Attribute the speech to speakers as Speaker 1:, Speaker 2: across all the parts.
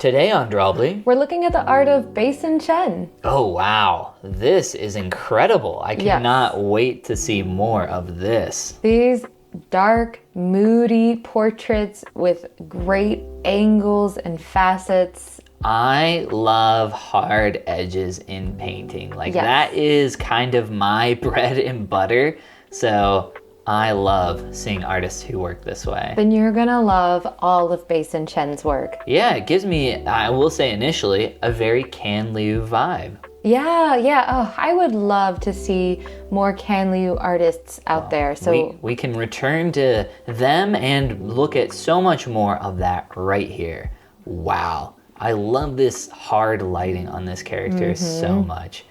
Speaker 1: Today on Drawbli,
Speaker 2: we're looking at the art of Basin Chen.
Speaker 1: oh wow, this is incredible. I cannot wait to see more of this.
Speaker 2: These dark, moody portraits with great angles and facets.
Speaker 1: I love hard edges in painting. That is kind of my bread and butter. So I love seeing artists who work this way.
Speaker 2: Then you're gonna love all of Basin Chen's work.
Speaker 1: Yeah, it gives me, I will say initially, a very Can Liu vibe.
Speaker 2: Yeah. Oh, I would love to see more Can Liu artists out there. So
Speaker 1: we can return to them and look at so much more of that right here. Wow. I love this hard lighting on this character so much.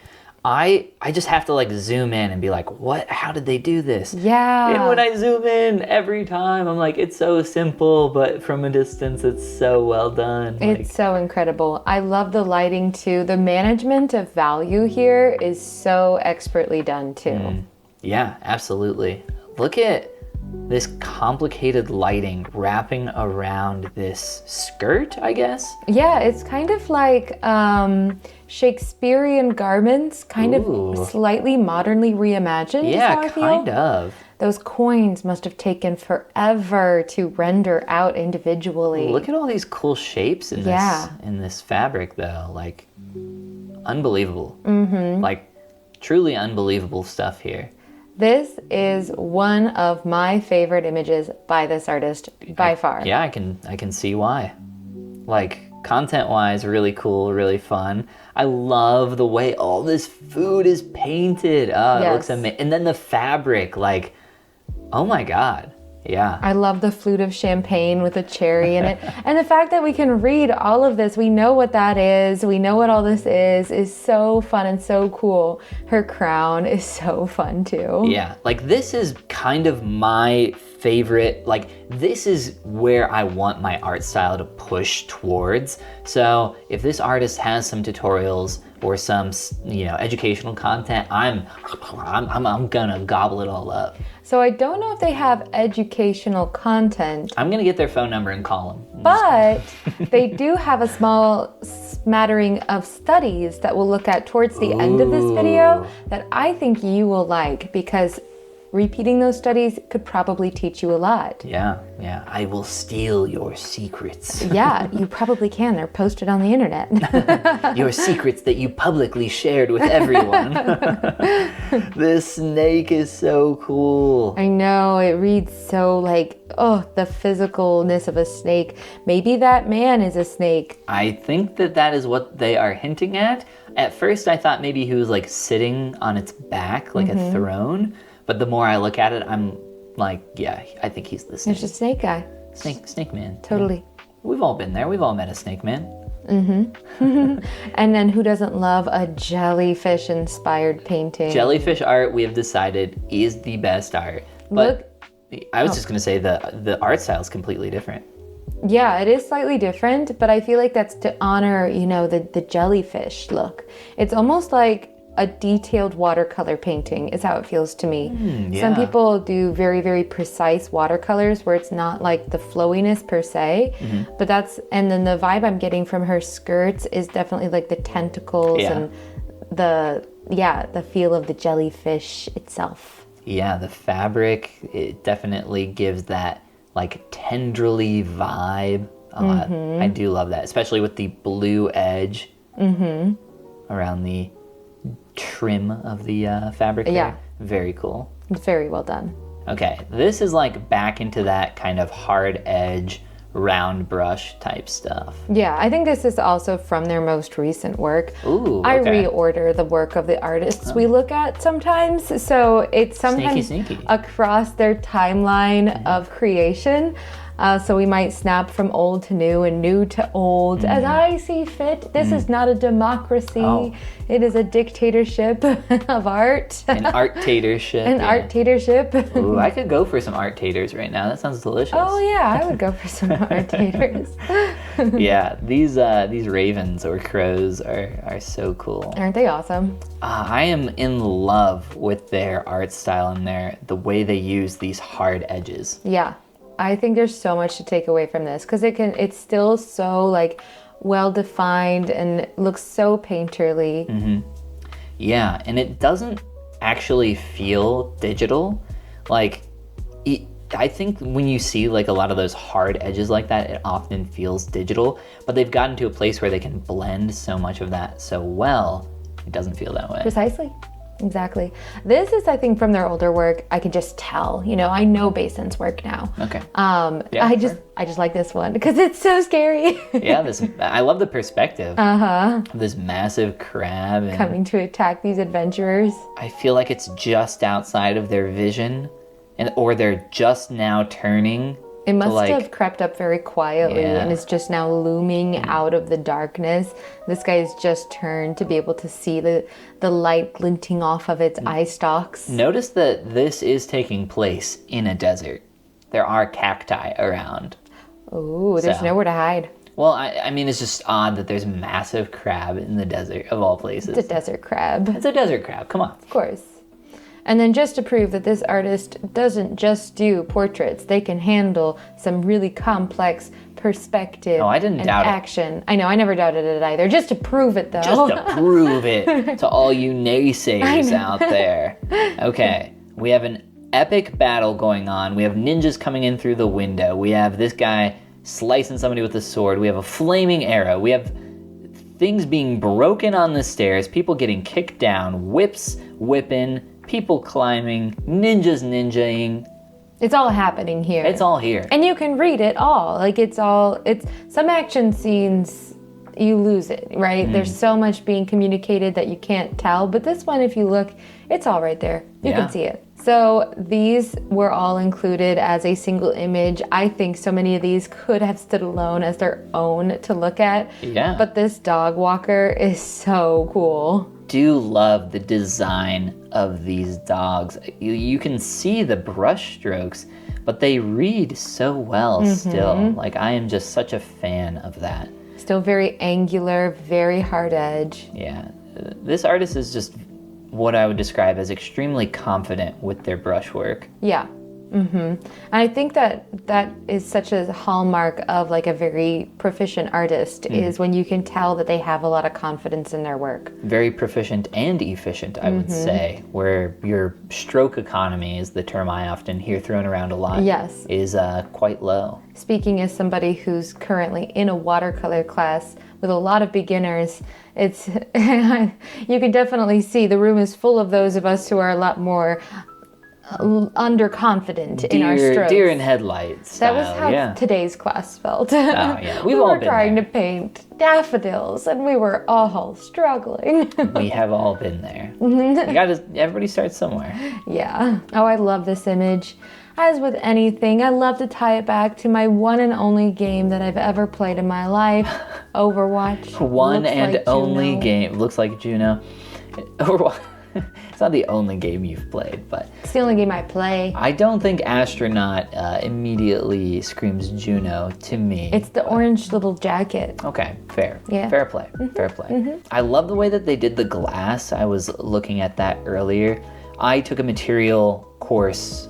Speaker 1: I just have to zoom in and be like, what? How did they do this?
Speaker 2: Yeah.
Speaker 1: And when I zoom in every time, I'm like, it's so simple, but from a distance, it's so well done.
Speaker 2: It's so incredible. I love the lighting too. The management of value here is so expertly done too.
Speaker 1: Yeah, absolutely. Look at this complicated lighting wrapping around this skirt, I guess?
Speaker 2: Yeah, it's kind of like Shakespearean garments, kind of slightly modernly reimagined.
Speaker 1: Yeah,
Speaker 2: is how I feel.
Speaker 1: kind of.
Speaker 2: Those coins must have taken forever to render out individually.
Speaker 1: Look at all these cool shapes in this fabric, though. Unbelievable. Truly unbelievable stuff here.
Speaker 2: This is one of my favorite images by this artist by far.
Speaker 1: Yeah, I can see why. Content-wise, really cool, really fun. I love the way all this food is painted. It looks amazing. And then the fabric, oh my God. Yeah.
Speaker 2: I love the flute of champagne with a cherry in it. And the fact that we can read all of this, we know what that is, we know what all this is so fun and so cool. Her crown is so fun too.
Speaker 1: Yeah, this is kind of my favorite, this is where I want my art style to push towards. So if this artist has some tutorials or some, educational content, I'm gonna gobble it all up.
Speaker 2: So I don't know if they have educational content.
Speaker 1: I'm gonna get their phone number and call them.
Speaker 2: But they do have a small smattering of studies that we'll look at towards the end of this video that I think you will like, because repeating those studies could probably teach you a lot.
Speaker 1: Yeah. I will steal your secrets.
Speaker 2: Yeah, you probably can. They're posted on the internet.
Speaker 1: Your secrets that you publicly shared with everyone. This snake is so cool.
Speaker 2: I know, it reads so the physicalness of a snake. Maybe that man is a snake.
Speaker 1: I think that is what they are hinting at. At first, I thought maybe he was sitting on its back like a throne. But the more I look at it, I'm I think he's the snake.
Speaker 2: There's a snake guy.
Speaker 1: Snake man.
Speaker 2: Totally.
Speaker 1: Yeah. We've all been there. We've all met a snake man.
Speaker 2: And then who doesn't love a jellyfish-inspired painting?
Speaker 1: Jellyfish art, we have decided, is the best art. But I was just going to say the art style is completely different.
Speaker 2: Yeah, it is slightly different, but I feel like that's to honor, the jellyfish look. It's almost like a detailed watercolor painting is how it feels to me. Some people do very, very precise watercolors where it's not the flowiness per se, but and then the vibe I'm getting from her skirts is definitely the tentacles and the feel of the jellyfish itself.
Speaker 1: Yeah, the fabric, it definitely gives that tenderly vibe. I do love that, especially with the blue edge around the trim of the fabric there.
Speaker 2: Yeah.
Speaker 1: Very cool.
Speaker 2: Very well done.
Speaker 1: Okay, this is back into that kind of hard edge, round brush type stuff.
Speaker 2: Yeah, I think this is also from their most recent work.
Speaker 1: Ooh, okay.
Speaker 2: I reorder the work of the artists we look at sometimes, so it's sometimes
Speaker 1: sneaky.
Speaker 2: Across their timeline of creation. So we might snap from old to new and new to old as I see fit. This is not a democracy.
Speaker 1: Oh.
Speaker 2: It is a dictatorship of art.
Speaker 1: An art-tatorship.
Speaker 2: An art-tatorship.
Speaker 1: Ooh, I could go for some art-tators right now. That sounds delicious.
Speaker 2: Oh yeah, I would go for some art-tators.
Speaker 1: Yeah, these ravens or crows are so cool.
Speaker 2: Aren't they awesome?
Speaker 1: I am in love with their art style and the way they use these hard edges.
Speaker 2: Yeah. I think there's so much to take away from this because it's still so well defined and looks so painterly.
Speaker 1: Yeah, and it doesn't actually feel digital. Like, I think when you see like a lot of those hard edges like that, it often feels digital, but they've gotten to a place where they can blend so much of that so well, it doesn't feel that way.
Speaker 2: Precisely. Exactly. This is, I think, from their older work. I can just tell. You know, I know Bason's work now.
Speaker 1: Okay.
Speaker 2: Yeah, I just like this one because it's so scary.
Speaker 1: Yeah, I love the perspective. This massive crab
Speaker 2: coming to attack these adventurers.
Speaker 1: I feel like it's just outside of their vision, or they're just now turning.
Speaker 2: It must have crept up very quietly and is just now looming out of the darkness. This guy has just turned to be able to see the light glinting off of its eye stalks.
Speaker 1: Notice that this is taking place in a desert. There are cacti around.
Speaker 2: Oh, there's nowhere to hide.
Speaker 1: Well, I mean, it's just odd that there's massive crab in the desert of all places.
Speaker 2: It's a desert crab.
Speaker 1: It's a desert crab, come on.
Speaker 2: Of course. And then just to prove that this artist doesn't just do portraits, they can handle some really complex perspective and action. I know, I never doubted it either. Just to prove it, though.
Speaker 1: Just to prove it to all you naysayers out there. Okay, we have an epic battle going on. We have ninjas coming in through the window. We have this guy slicing somebody with a sword. We have a flaming arrow. We have things being broken on the stairs, people getting kicked down, whips whipping, people climbing, ninjas ninjaing.
Speaker 2: It's all happening here.
Speaker 1: It's all here.
Speaker 2: And you can read it all. Like it's some action scenes, you lose it, right? There's so much being communicated that you can't tell. But this one, if you look, it's all right there. You can see it. So these were all included as a single image. I think so many of these could have stood alone as their own to look at.
Speaker 1: Yeah.
Speaker 2: But this dog walker is so cool.
Speaker 1: Do love the design of these dogs. You can see the brush strokes, but they read so well still. Like, I am just such a fan of that.
Speaker 2: Still very angular, very hard edge.
Speaker 1: Yeah, this artist is just what I would describe as extremely confident with their brushwork.
Speaker 2: Yeah. And I think that is such a hallmark of like a very proficient artist is when you can tell that they have a lot of confidence in their work.
Speaker 1: Very proficient and efficient, I would say, where your stroke economy is the term I often hear thrown around a lot.
Speaker 2: Yes.
Speaker 1: Is quite low.
Speaker 2: Speaking as somebody who's currently in a watercolor class with a lot of beginners, it's you can definitely see the room is full of those of us who are a lot more underconfident in our strokes.
Speaker 1: Deer in headlights style.
Speaker 2: That was how today's class felt.
Speaker 1: Oh, yeah.
Speaker 2: We were trying to paint daffodils and we were all struggling.
Speaker 1: We have all been there. Everybody starts somewhere.
Speaker 2: Yeah. Oh, I love this image. As with anything, I love to tie it back to my one and only game that I've ever played in my life, Overwatch.
Speaker 1: One and only game. Looks like Juno. Overwatch. It's not the only game you've played, but...
Speaker 2: It's the only game I play.
Speaker 1: I don't think Astronaut immediately screams Juno to me.
Speaker 2: It's the orange little jacket.
Speaker 1: Okay, fair.
Speaker 2: Yeah.
Speaker 1: Fair play. Fair play. I love the way that they did the glass. I was looking at that earlier. I took a material course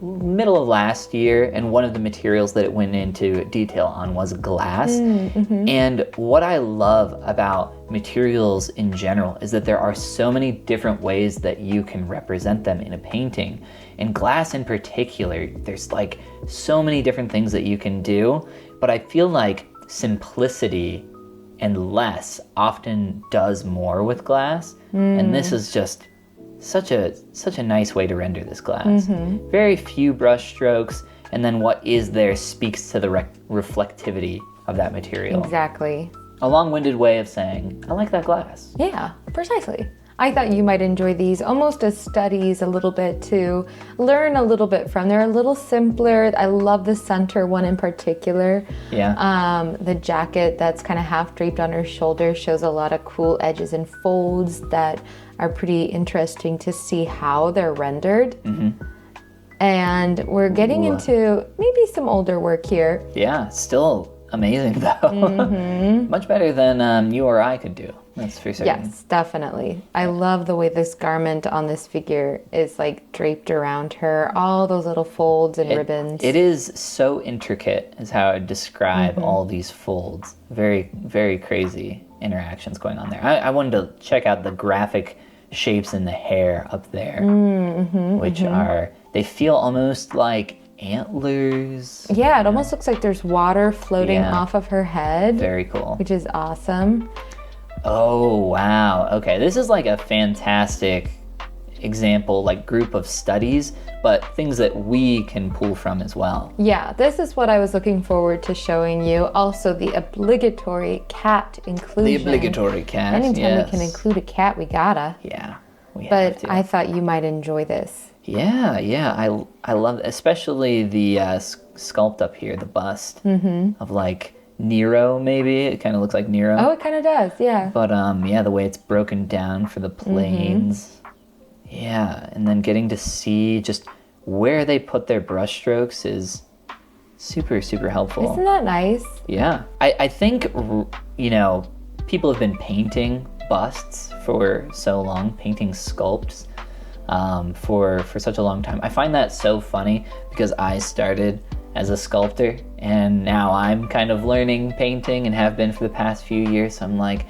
Speaker 1: middle of last year, and one of the materials that it went into detail on was glass. And what I love about materials in general is that there are so many different ways that you can represent them in a painting. And glass in particular, there's like so many different things that you can do, but I feel like simplicity and less often does more with glass. And this is just such a nice way to render this glass. Very few brush strokes, and then what is there speaks to the reflectivity of that material.
Speaker 2: Exactly.
Speaker 1: A long-winded way of saying, I like that glass.
Speaker 2: Yeah, precisely. I thought you might enjoy these almost as studies a little bit to learn a little bit from. They're a little simpler. I love the center one in particular.
Speaker 1: Yeah.
Speaker 2: The jacket that's kind of half draped on her shoulder shows a lot of cool edges and folds that are pretty interesting to see how they're rendered. And we're getting into maybe some older work here.
Speaker 1: Yeah, still amazing though. Much better than you or I could do. That's for certain.
Speaker 2: Yes, definitely. I love the way this garment on this figure is like draped around her, all those little folds and ribbons.
Speaker 1: It is so intricate, is how I would describe all these folds. Very, very crazy interactions going on there. I wanted to check out the graphic shapes in the hair up there, which are, they feel almost like antlers.
Speaker 2: Yeah, it almost looks like there's water floating off of her head.
Speaker 1: Very cool.
Speaker 2: Which is awesome.
Speaker 1: Oh, wow. Okay, this is like a fantastic example, like group of studies, but things that we can pull from as well.
Speaker 2: Yeah, this is what I was looking forward to showing you. Also, the obligatory cat inclusion.
Speaker 1: The obligatory cat,
Speaker 2: Anytime we can include a cat, we gotta.
Speaker 1: Yeah, we have
Speaker 2: But
Speaker 1: to.
Speaker 2: I thought you might enjoy this.
Speaker 1: Yeah, I love, especially the sculpt up here, the bust of like Nero, maybe. It kind of looks like Nero.
Speaker 2: Oh, it kind of does, yeah.
Speaker 1: But yeah, the way it's broken down for the planes. Yeah, and then getting to see just where they put their brush strokes is super, super helpful.
Speaker 2: Isn't that nice?
Speaker 1: Yeah. I think, you know, people have been painting busts for so long, painting sculpts for such a long time. I find that so funny because I started as a sculptor and now I'm kind of learning painting and have been for the past few years. So I'm like,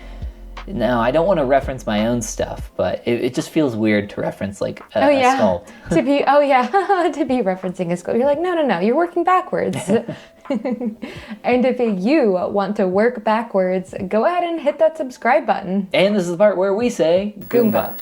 Speaker 1: no, I don't want to reference my own stuff, but it just feels weird to reference like a sculpt.
Speaker 2: to be to be referencing a sculpt. You're like, no, you're working backwards. And if you want to work backwards, go ahead and hit that subscribe button.
Speaker 1: And this is the part where we say
Speaker 2: Goomba.